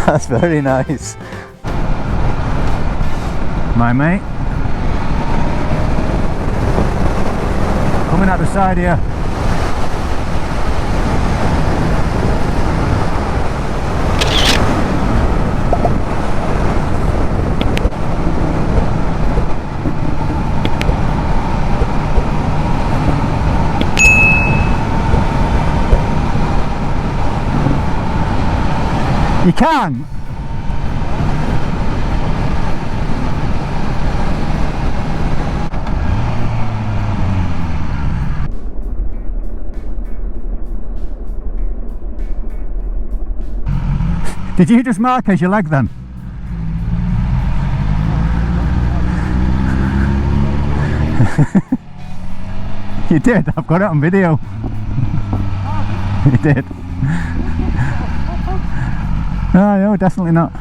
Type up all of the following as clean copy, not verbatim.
That's very nice. My mate. Coming out the side here. You can. Did you just mark as your leg then? You did, I've got it on video. You did. No, definitely not.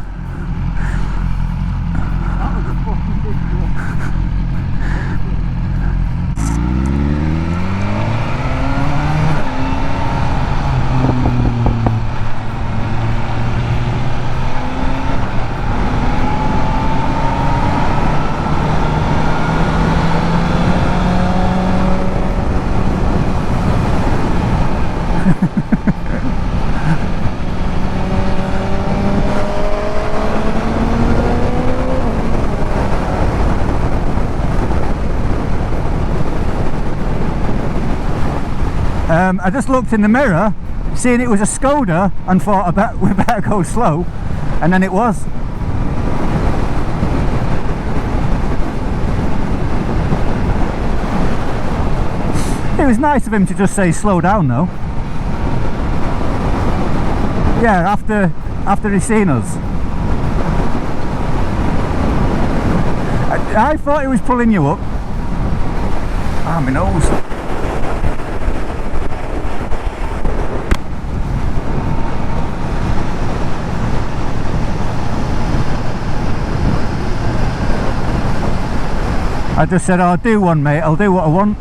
I just looked in the mirror, seeing it was a Skoda, and thought we better go slow, and then it was. It was nice of him to just say slow down though. Yeah, after he seen us. I thought he was pulling you up. Ah, my nose. I just said, I'll do one, mate, I'll do what I want.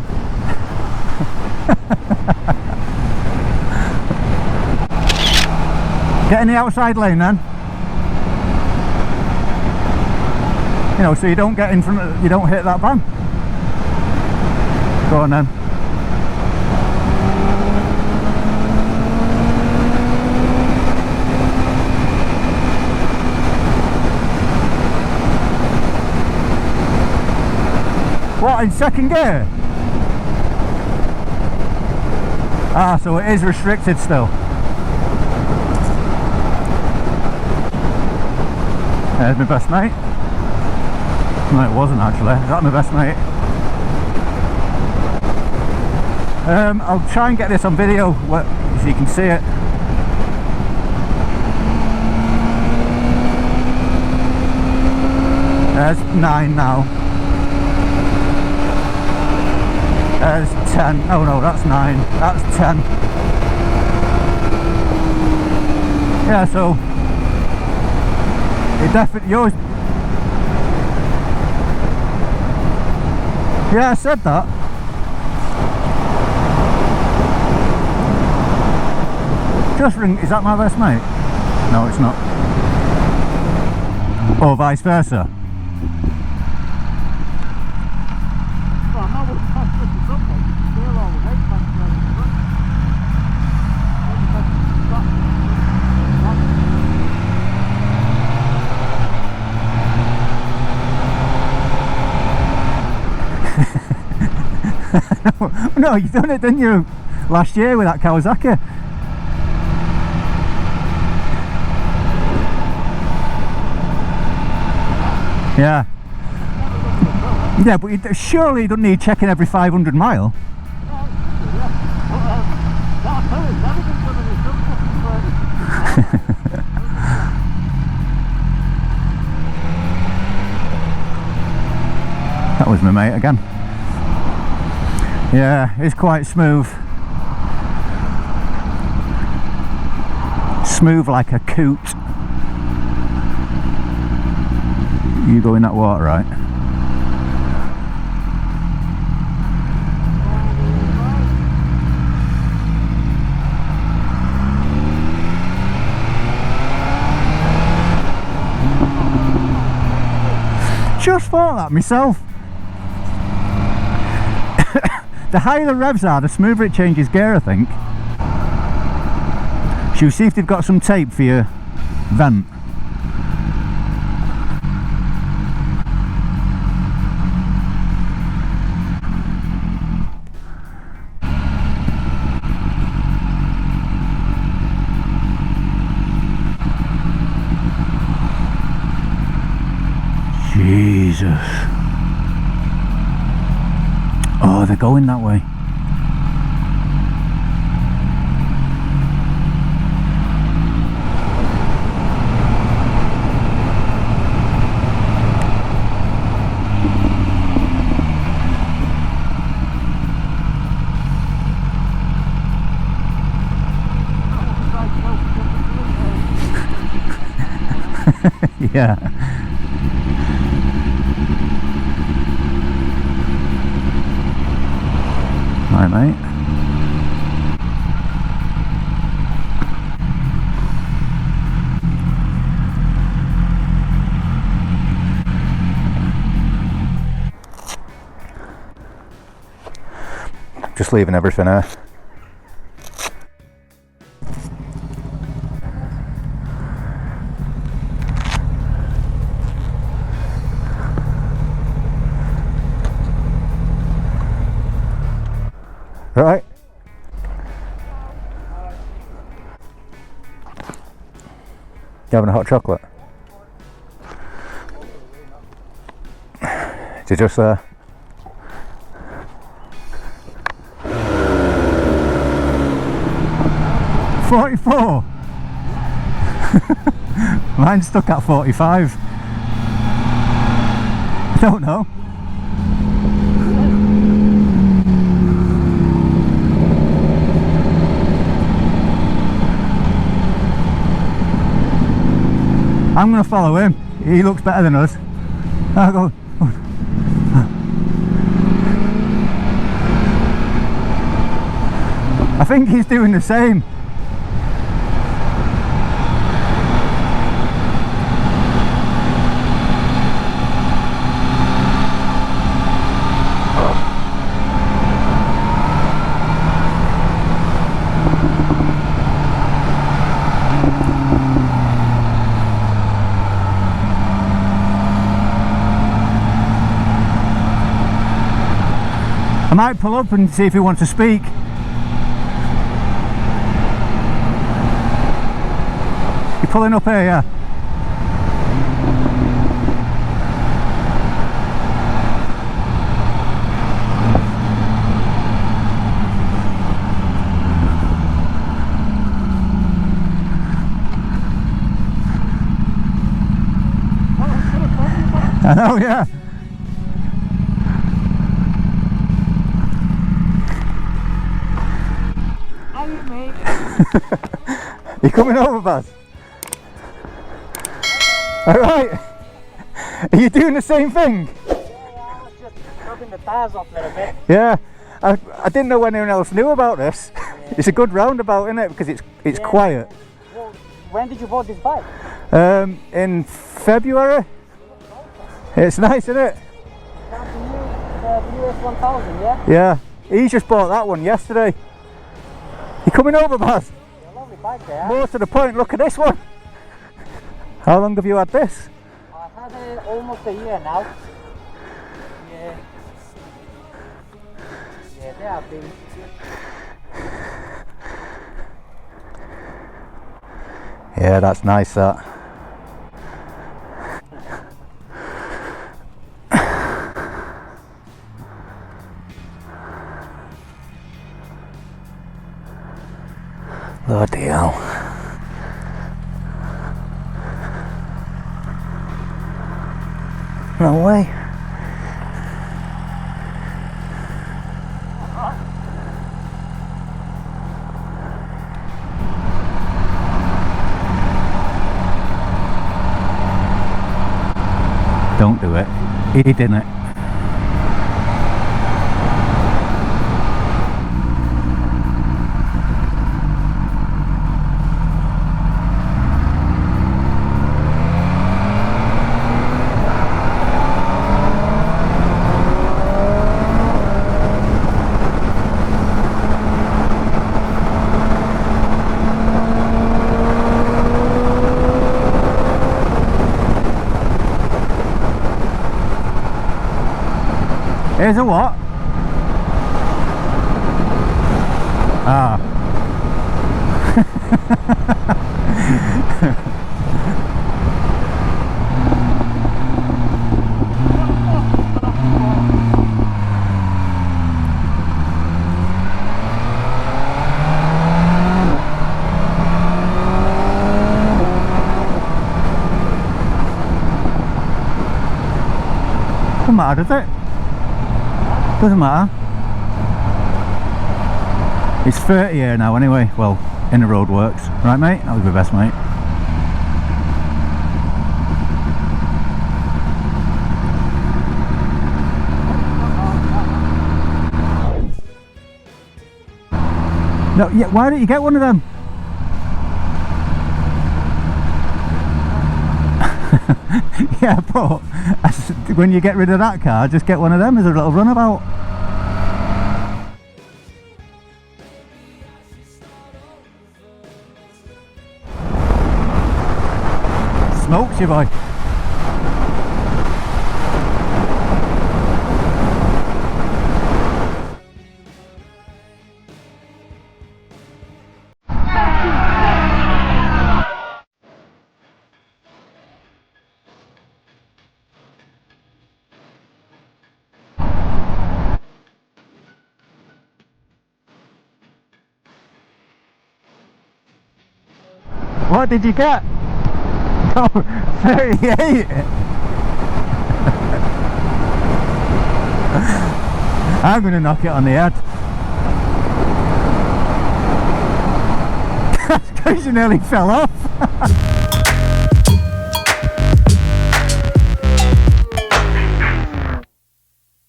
Get in the outside lane then. You know, so you don't get in front of, you don't hit that van. Go on then. What, in second gear? Ah, so it is restricted still. There's my best mate. No, it wasn't actually. Is that my best mate? I'll try and get this on video so you can see it. There's 9 now. There's 10. Oh no, that's 9. That's 10. Yeah, so it definitely yours. Yeah, I said that. Just ring. Is that my best mate? No, it's not. Or vice versa. No, you done it, didn't you? Last year with that Kawasaki. Yeah. Yeah, but surely you don't need checking every 500 mile. That was my mate again. Yeah, it's quite smooth. Smooth like a coot. You go in that water, right? Just thought that myself. The higher the revs are, the smoother it changes gear, I think. Should we see if they've got some tape for your vent? Jesus. Oh, they're going that way. Yeah. Hi, mate. Just leaving everything there. Right. You having a hot chocolate? Did you just 44? Mine's stuck at 45. I don't know. I'm going to follow him. He looks better than us. I'll go. I think he's doing the same. I might pull up and see if he wants to speak. You're pulling up here, yeah? I know, yeah. You coming over, Baz? Alright. Are you doing the same thing? Yeah, I was just rubbing the tyres off a little bit. Yeah. I didn't know anyone else knew about this. Yeah. It's a good roundabout, isn't it? Because it's yeah, quiet. Well, when did you bought this bike? In February. It's nice, isn't it? That's the new s1000, yeah? Yeah. He just bought that one yesterday. You coming over, Baz? Lovely bike there. More to the point, look at this one. How long have you had this? I've had it almost a year now. Yeah. Yeah, they have been. Yeah, that's nice, that. Bloody hell. No way. Don't do it. He didn't. Here's a what? Ah. Doesn't matter, does it? Doesn't matter. It's 30 here now anyway. Well, in the road works. Right, mate? That was my best, mate. No, yeah, why don't you get one of them? Yeah, but when you get rid of that car, just get one of them as a little runabout. Smokes you, boy. What did you get? Oh, 38. I'm going to knock it on the head. Because you nearly fell off.